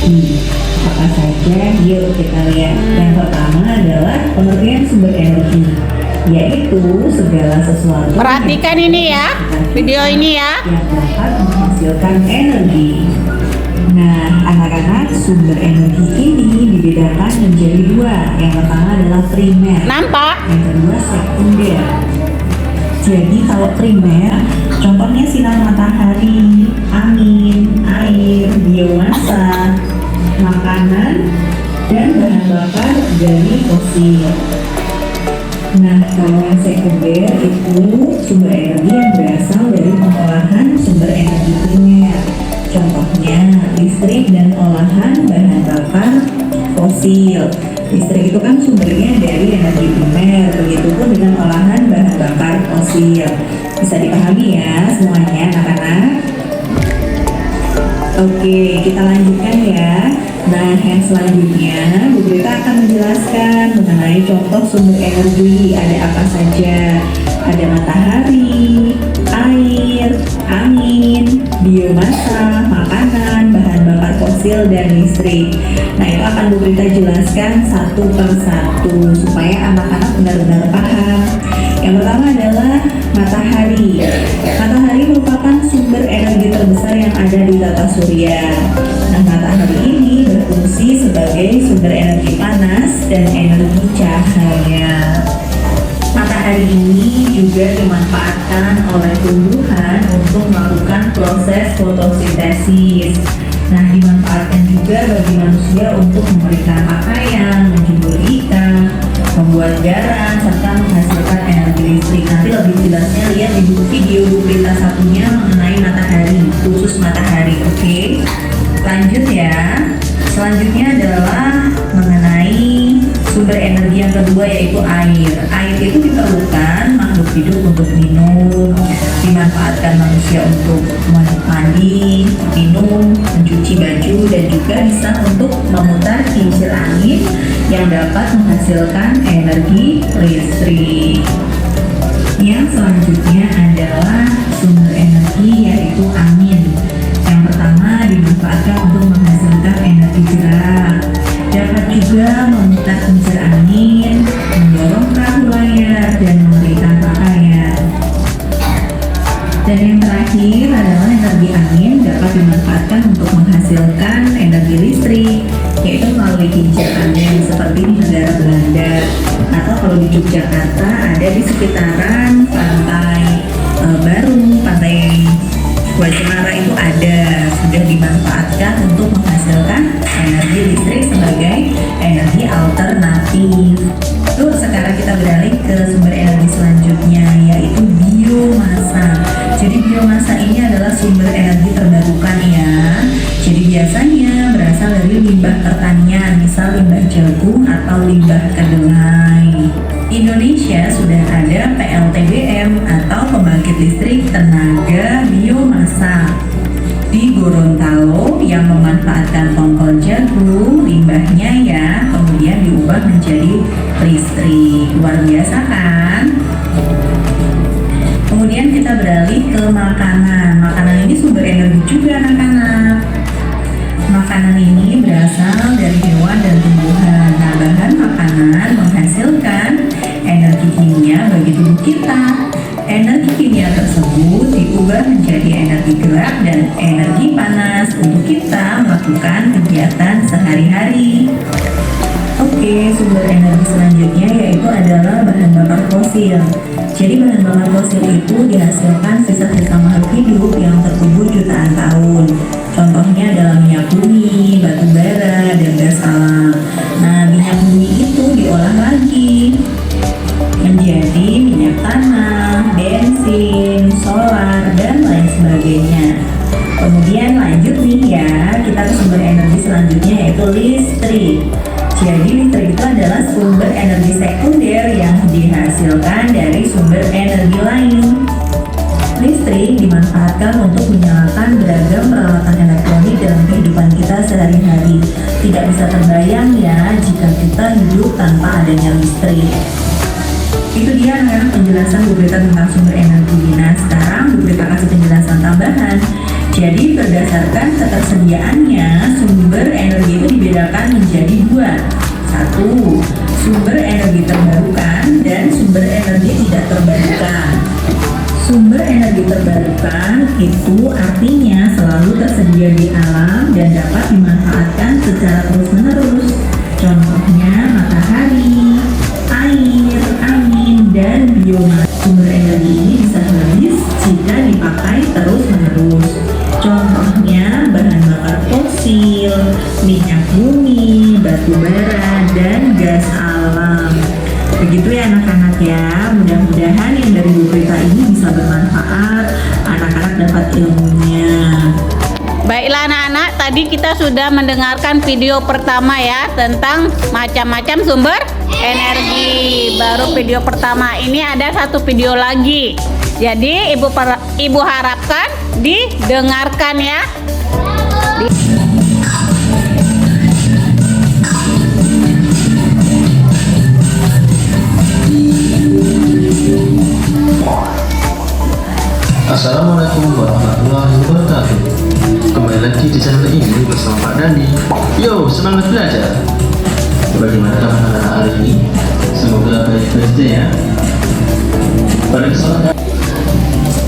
energi. Apa saja? Yuk kita lihat. Yang pertama adalah pengertian sumber energi, yaitu segala sesuatu Perhatikan ini ya, video ini ya. yang dapat menghasilkan energi. Nah, anak-anak, sumber energi ini dibedakan menjadi dua. Yang pertama adalah primer, Nampak? yang kedua sekunder. Jadi kalau primer, contohnya sinar matahari, angin, air, biomasa, makanan, dan bahan bakar dari fosil. Nah, kalau yang sekunder itu sumber energi yang berasal dari pengolahan sumber energi primer. Contohnya listrik dan olahan bahan bakar fosil. Listrik itu kan sumbernya dari energi primer, begitupun dengan olahan bahan bakar fosil. Bisa dipahami ya semuanya anak-anak? Oke, kita lanjutkan ya. Nah, yang selanjutnya Bu Grita akan menjelaskan mengenai contoh sumber energi. Ada apa saja? Ada matahari, air, angin, biomasa, makanan, bahan bakar fosil, dan listrik. Nah, itu akan Bu Grita jelaskan satu per satu supaya anak-anak benar-benar paham. Yang pertama adalah matahari. Matahari merupakan sumber energi terbesar yang ada di tata surya. Nah, matahari ini berfungsi sebagai sumber energi panas dan energi cahaya. Matahari ini juga dimanfaatkan oleh tumbuhan untuk melakukan proses fotosintesis. Nah, dimanfaatkan juga bagi manusia untuk memberikan pakaian, menjemur ikan, membuat garam, serta menghasilkan energi listrik. Nanti lebih jelasnya lihat di video Bu Grita satunya mengenai matahari, khusus matahari. Oke, lanjut ya. Selanjutnya adalah mengenai sumber energi yang kedua, yaitu air. Air itu diperlukan makhluk hidup untuk minum, dimanfaatkan manusia untuk mandi, minum, mencuci baju, dan juga bisa untuk memutar kincir angin yang dapat menghasilkan energi listrik. Yang selanjutnya adalah sumber energi, yaitu angin. Yang pertama dimanfaatkan untuk menghasilkan energi gerak, dapat juga memutar kincir angin, mendorong perahu layar, dan memberikan pakaian. Dan yang terakhir adalah energi angin dapat dimanfaatkan untuk menghasilkan energi listrik, yaitu melalui kincir angin seperti di negara Belanda, atau kalau di Yogyakarta ada di sekitaran pantai Baru, pantai Wajimara itu ada, sudah dimanfaatkan untuk menghasilkan energi listrik sebagai energi alternatif. Terus sekarang kita beralih ke sumber energi selanjutnya, yaitu biomasa. Jadi biomasa ini adalah sumber energi terbarukan ya. Jadi biasanya berasal dari limbah pertanian, misal limbah jagung atau limbah kedelai. Indonesia sudah ada PLTBM atau pembangkit listrik tenaga biomasa di Gorontalo yang memanfaatkan tongkol jagung, limbahnya ya, kemudian diubah menjadi listrik. Luar biasa kan? Kemudian kita beralih ke makanan. Makanan ini sumber energi juga anak-anak. Makanan ini berasal dari hewan dan tumbuhan. Nah, bahan makanan menghasilkan energi kimia bagi tubuh kita. Energi kimia tersebut diubah menjadi energi gerak dan energi panas untuk kita melakukan kegiatan sehari-hari. Oke, sumber energi selanjutnya yaitu adalah bahan bakar fosil. Jadi bahan bakar fosil itu dihasilkan sisa-sisa makhluk hidup yang terkubur jutaan tahun. Contohnya adalah minyak bumi, batu bara, dan gas alam. Nah, minyak bumi itu diolah lagi menjadi minyak tanah, bensin, solar, dan lain sebagainya. Kemudian lanjut nih ya, kita ke sumber energi selanjutnya yaitu listrik. Jadi listrik itu adalah sumber energi sekunder yang dihasilkan dari sumber energi lain. Listrik dimanfaatkan untuk menyalakan beragam peralatan elektronik dalam kehidupan kita sehari-hari. Tidak bisa terbayang ya jika kita hidup tanpa adanya listrik. Itu dia anak-anak penjelasan Bu Grita tentang sumber energi. Nah, sekarang Bu Grita kasih penjelasan tambahan. Jadi berdasarkan ketersediaannya, sumber energi itu dibedakan menjadi dua. Satu, sumber energi terbarukan dan sumber energi tidak terbarukan. Sumber energi terbarukan itu artinya selalu tersedia di alam dan dapat dimanfaatkan secara terus-menerus. Contohnya matahari, air, angin, dan biomasa. Sumber energi ini bisa habis jika dipakai terus-menerus. Contohnya bahan bakar fosil, minyak bumi, batu bara, dan gas alam. Begitu ya anak-anak ya, mudah-mudahan yang dari Bu Prita ini bisa bermanfaat, anak-anak dapat ilmunya. Baiklah anak-anak, tadi kita sudah mendengarkan video pertama ya tentang macam-macam sumber energi. Baru video pertama, ini ada satu video lagi. Jadi ibu harapkan didengarkan ya. Assalamualaikum warahmatullahi wabarakatuh. Kembali lagi di channel ini bersama Pak Dandi. Yo, semangat belajar. Bagaimana teman-teman hari ini? Semoga baik-baik saja ya. Pada kesempatan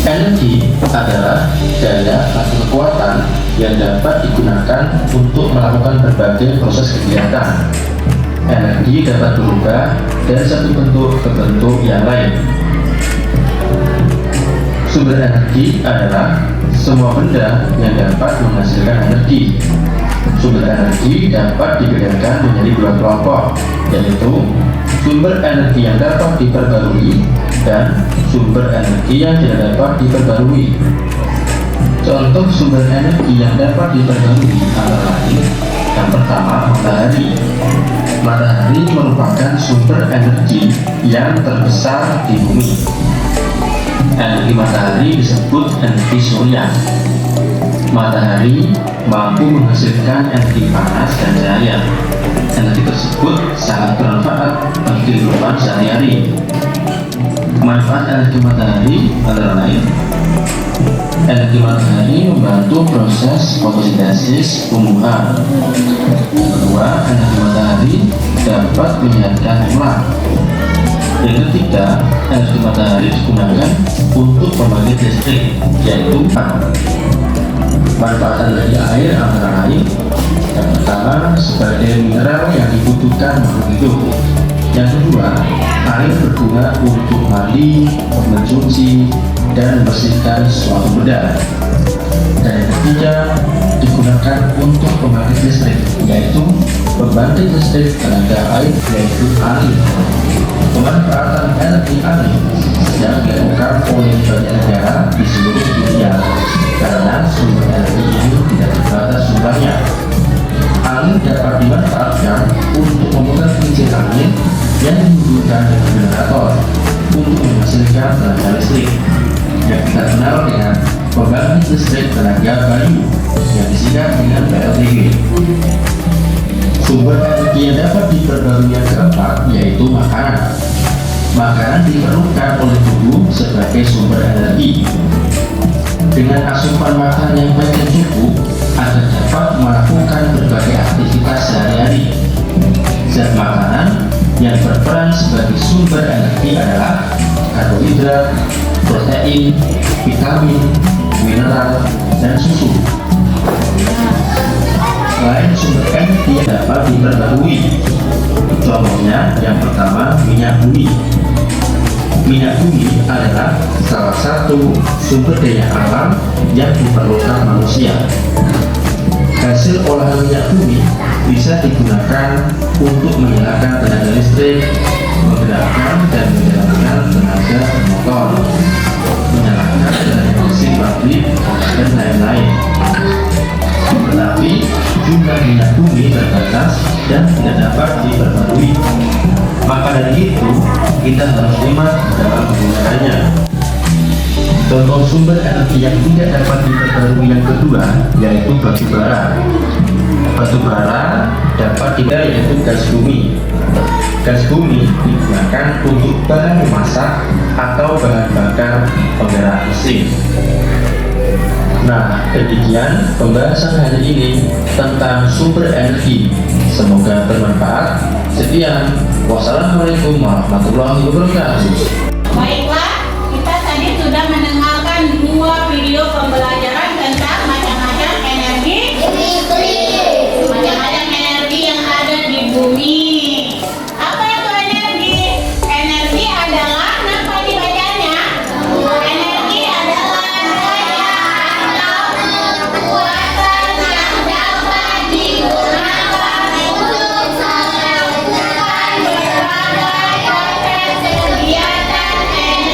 energi adalah daya atau kekuatan yang dapat digunakan untuk melakukan berbagai proses kegiatan. Energi dapat berubah dari satu bentuk ke bentuk yang lain. Sumber energi adalah semua benda yang dapat menghasilkan energi. Sumber energi dapat dibedakan menjadi dua kelompok, yaitu sumber energi yang dapat diperbarui dan sumber energi yang tidak dapat diperbarui. Contoh sumber energi yang dapat diperbarui antara lain yang pertama, matahari. Matahari merupakan sumber energi yang terbesar di bumi. Energi matahari disebut energi surya. Matahari mampu menghasilkan energi panas dan cahaya. Energi tersebut sangat bermanfaat bagi kehidupan sehari-hari. Manfaat energi matahari antara lain: energi matahari membantu proses fotosintesis tumbuhan. Kedua, energi matahari dapat menyehatkan tulang. Yang ketiga, energi matahari digunakan untuk pembangkit listrik, yaitu manfaat energi air antara lain. Yang pertama, sebagai mineral yang dibutuhkan makhluk hidup. Yang kedua, air berguna untuk mandi, mencuci, dan membersihkan suatu benda. Dan yang ketiga, digunakan untuk pembangkit listrik, yaitu pembangkit listrik tenaga air, yaitu angin. Pemanfaatan energi angin sedang dilakukan oleh banyak negara di seluruh dunia karena sumber energi ini tidak terbatas jumlahnya. Angin dapat dimanfaatkan untuk memutar kincir angin yang dihubungkan dengan generator untuk menghasilkan tenaga listrik yang kita kenal dengan pembangkit listrik tenaga bayu yang disingkat dengan PLTG. Sumber energi yang dapat diperbarui yang keempat yaitu makanan. Makanan diperlukan oleh tubuh sebagai sumber energi. Dengan asupan makan yang baik dan cukup, agar dapat melakukan berbagai aktivitas sehari-hari. Zat makanan yang berperan sebagai sumber energi adalah karbohidrat, protein, vitamin, mineral, dan susu. Selain sumber energi yang dapat diperbarui, contohnya yang pertama minyak bumi. Minyak bumi adalah salah satu sumber daya alam yang diperlukan manusia. Hasil olahan minyak bumi bisa digunakan untuk menyalakan tenaga listrik, menggerakkan dan menjalankan tenaga motor, menyalakan tenaga mesin pabrik, dan lain-lain. Tetapi jumlah minyak bumi terbatas dan tidak dapat diperbarui. Maka dari itu, kita harus hemat dalam penggunaannya. Contoh sumber energi yang tidak dapat diperbarui yang kedua yaitu batu bara. Batu bara dapat yaitu gas bumi. Gas bumi digunakan untuk bahan memasak atau bahan bakar penggerak mesin. Nah, demikian pembahasan hari ini tentang sumber energi. Semoga bermanfaat. Sekian. Wassalamualaikum warahmatullahi wabarakatuh. Baiklah, kita tadi sudah mendengarkan 2 video pembelajaran tentang macam-macam energi. Macam-macam energi yang ada di bumi. Apa itu energi? Energi adalah, apa dibacanya? Energi adalah daya atau kekuatan yang dapat digunakan untuk melakukan berbagai proses kegiatan energi.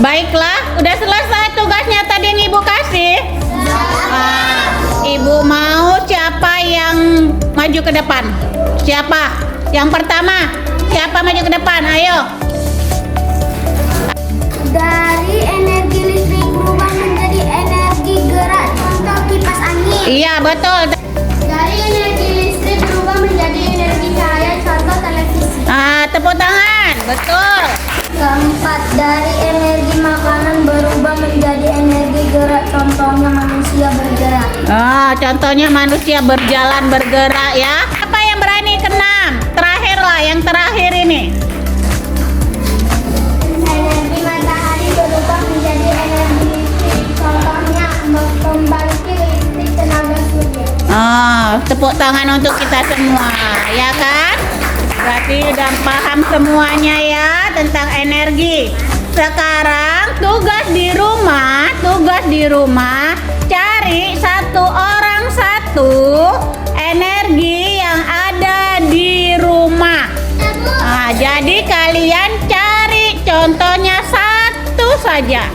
Baiklah, udah selesai tugasnya tadi yang Ibu kasih. Ibu mau siapa yang maju ke depan? Siapa? Yang pertama, siapa maju ke depan? Ayo. Dari energi listrik berubah menjadi energi gerak, contoh kipas angin. Iya, betul. Dari energi listrik berubah menjadi energi cahaya, contoh televisi. Tepuk tangan. Betul. Keempat, dari energi makanan berubah menjadi energi gerak, contohnya manusia bergerak. Contohnya manusia berjalan bergerak ya. Apa yang berani keenam? Terakhir lah, yang terakhir ini. Energi matahari berubah menjadi energi listrik, contohnya membangkit listrik tenaga surya. Tepuk tangan untuk kita semua, ya kan? Berarti udah paham semuanya ya tentang energi. Sekarang tugas di rumah cari satu orang satu energi yang ada di rumah. Jadi kalian cari contohnya satu saja.